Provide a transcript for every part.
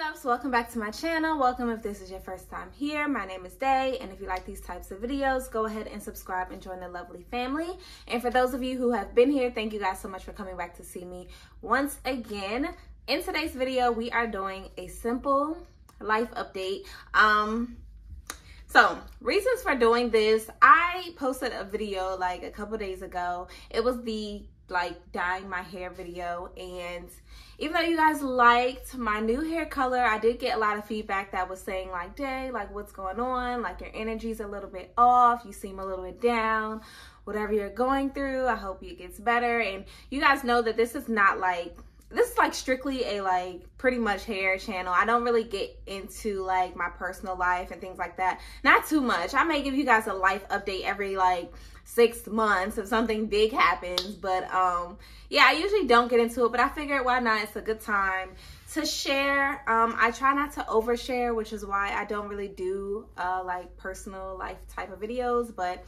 loves, welcome back to my channel. Welcome if this is your first time here. My name is Day, and if you like these types of videos, go ahead and subscribe and join the lovely family. And for those of you who have been here, thank you guys so much for coming back to see me once again. In today's video, we are doing a simple life update. So reasons for doing this, I posted a video like a couple days ago. It was the dyeing my hair video, and even though you guys liked my new hair color, I did get a lot of feedback that was saying like, Day, like what's going on? Like your energy's a little bit off, you seem a little bit down, whatever you're going through, I hope it gets better. And you guys know that this is not this is strictly a pretty much hair channel. I don't really get into my personal life and things like that. Not too much. I may give you guys a life update every 6 months if something big happens, but yeah, I usually don't get into it, but I figured why not? It's a good time to share. I try not to overshare, which is why I don't really do personal life type of videos, but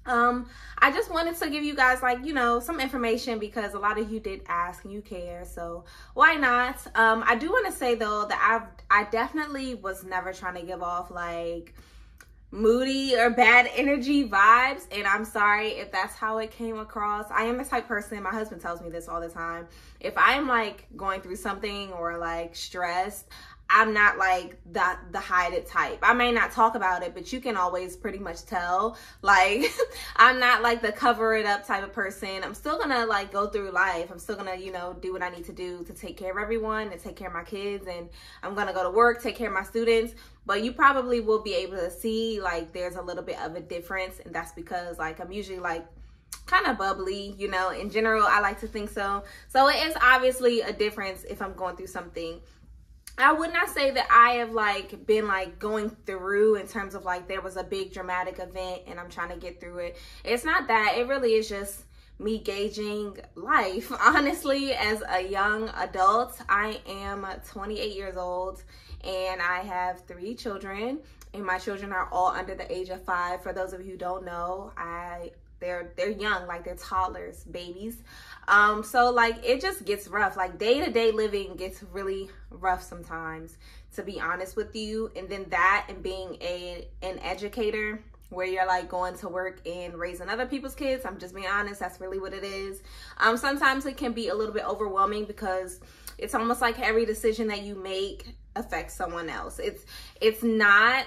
I just wanted to give you guys some information because a lot of you did ask and you care, so why not? I do want to say though that I definitely was never trying to give off moody or bad energy vibes, and I'm sorry if that's how it came across. I am the type person, my husband tells me this all the time, if I'm going through something or stressed, I'm not the hide it type. I may not talk about it, but you can always pretty much tell. I'm not the cover it up type of person. I'm still gonna go through life. I'm still gonna, do what I need to do to take care of everyone and take care of my kids, and I'm gonna go to work, take care of my students. But you probably will be able to see there's a little bit of a difference, and that's because I'm usually kind of bubbly, in general. I like to think so. So it is obviously a difference if I'm going through something. I would not say that I have been going through in terms of there was a big dramatic event and I'm trying to get through it. It's not that. It really is just me gauging life. Honestly, as a young adult, I am 28 years old and I have 3 children, and my children are all under the age of 5. For those of you who don't know, they're young, they're toddlers, babies. So it just gets rough. Day-to-day living gets really rough sometimes, to be honest with you. And then that, and being an educator where you're going to work and raising other people's kids, I'm just being honest, that's really what it is. Sometimes it can be a little bit overwhelming because it's almost like every decision that you make affects someone else. It's not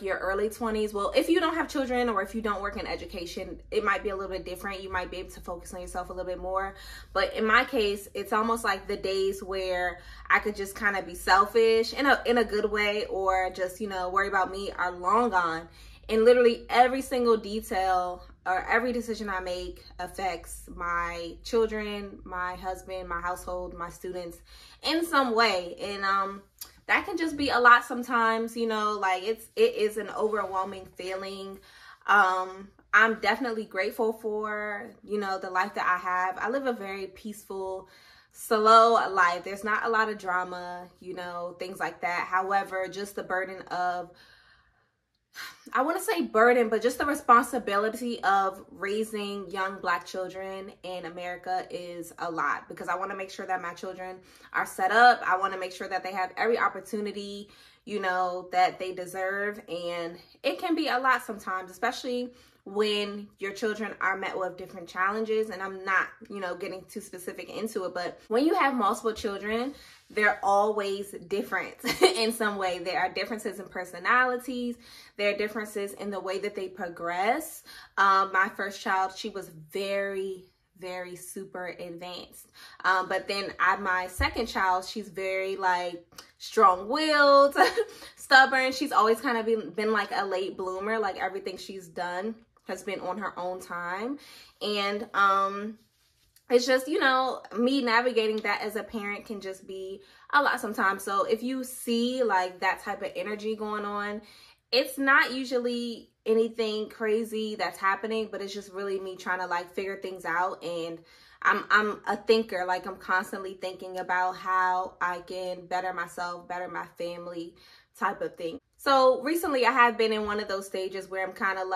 your early 20s. Well, if you don't have children or if you don't work in education, it might be a little bit different. You might be able to focus on yourself a little bit more. But in my case, it's almost the days where I could just kind of be selfish in a good way, or just, worry about me, are long gone. And literally every single detail or every decision I make affects my children, my husband, my household, my students in some way. And that can just be a lot sometimes, it is an overwhelming feeling. I'm definitely grateful for, the life that I have. I live a very peaceful, slow life. There's not a lot of drama, things like that. However, just the burden of, I want to say burden, but just the responsibility of raising young Black children in America is a lot, because I want to make sure that my children are set up. I want to make sure that they have every opportunity, that they deserve. And it can be a lot sometimes, especially when your children are met with different challenges. And I'm not, getting too specific into it, but when you have multiple children, they're always different in some way. There are differences in personalities. There are differences in the way that they progress. My first child, she was very super advanced. But then my second child, she's very strong-willed, stubborn. She's always kind of been a late bloomer. Everything she's done has been on her own time. And it's just, me navigating that as a parent can just be a lot sometimes. So if you see that type of energy going on, it's not usually anything crazy that's happening, but it's just really me trying to figure things out. And I'm a thinker. I'm constantly thinking about how I can better myself, better my family type of thing. So recently I have been in one of those stages where I'm kind of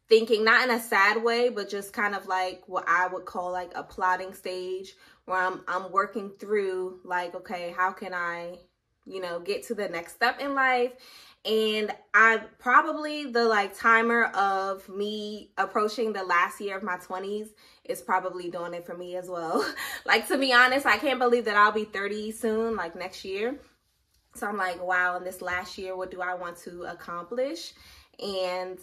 thinking, not in a sad way, but just kind of what I would call a plotting stage, where I'm working through like, okay, how can I, you know, get to the next step in life. And I probably, the like timer of me approaching the last year of my 20s is probably doing it for me as well. Like, to be honest, I can't believe that I'll be 30 soon, like next year. So I'm like, wow, in this last year, what do I want to accomplish? And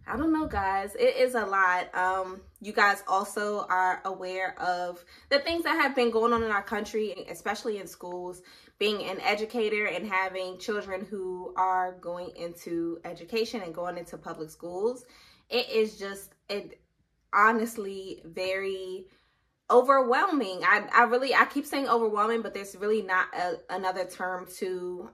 I don't know, guys. It is a lot. You guys also are aware of the things that have been going on in our country, especially in schools. Being an educator and having children who are going into education and going into public schools, it is just, honestly very overwhelming. I keep saying overwhelming, but there's really not another term to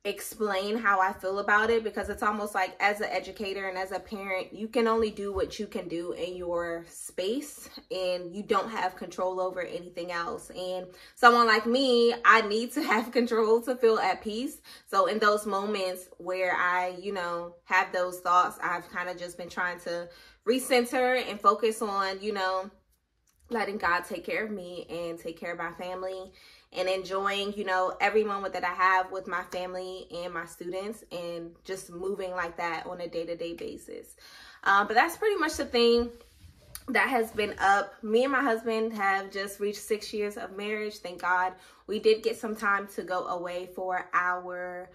explain how I feel about it, because it's almost like, as an educator and as a parent, you can only do what you can do in your space, and you don't have control over anything else. And someone like me, I need to have control to feel at peace. So in those moments where I, you know, have those thoughts, I've kind of just been trying to recenter and focus on, you know, letting God take care of me and take care of my family, and enjoying, you know, every moment that I have with my family and my students, and just moving like that on a day-to-day basis. But that's pretty much the thing that has been up. Me and my husband have just reached 6 years of marriage. Thank God. We did get some time to go away for our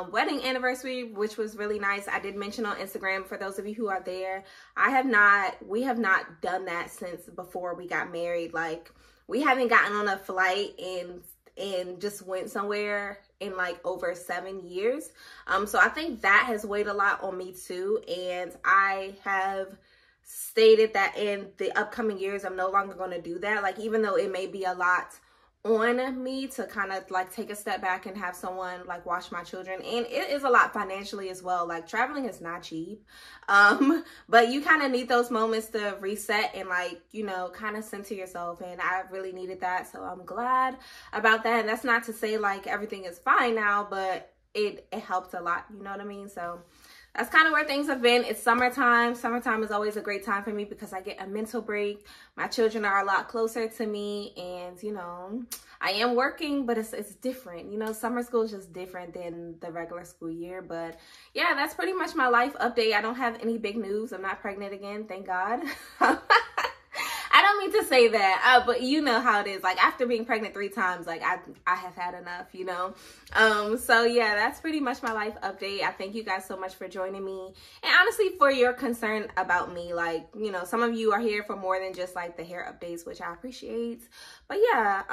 wedding anniversary, which was really nice. I did mention on Instagram, for those of you who are there, we have not done that since before we got married. Like, we haven't gotten on a flight and just went somewhere in like over 7 years. So I think that has weighed a lot on me too. And I have stated that in the upcoming years, I'm no longer going to do that. Like, even though it may be a lot on me to kind of like take a step back and have someone like watch my children, and it is a lot financially as well. Like, traveling is not cheap, but you kind of need those moments to reset and, like, you know, kind of center yourself, and I really needed that. So I'm glad about that. And that's not to say like everything is fine now, but it helped a lot, you know what I mean? So that's kind of where things have been. It's summertime. Summertime is always a great time for me because I get a mental break. My children are a lot closer to me, and, you know, I am working, but it's different. You know, summer school is just different than the regular school year. But yeah, that's pretty much my life update. I don't have any big news. I'm not pregnant again, thank God. I don't mean to say that, but you know how it is. Like, after being pregnant 3 times, like, I have had enough, you know. So yeah, that's pretty much my life update. I thank you guys so much for joining me, and honestly for your concern about me. Like, you know, some of you are here for more than just like the hair updates, which I appreciate. But yeah,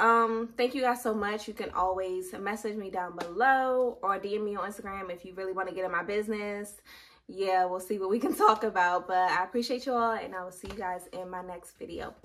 thank you guys so much. You can always message me down below or DM me on Instagram if you really want to get in my business. Yeah, we'll see what we can talk about. But I appreciate you all, and I will see you guys in my next video.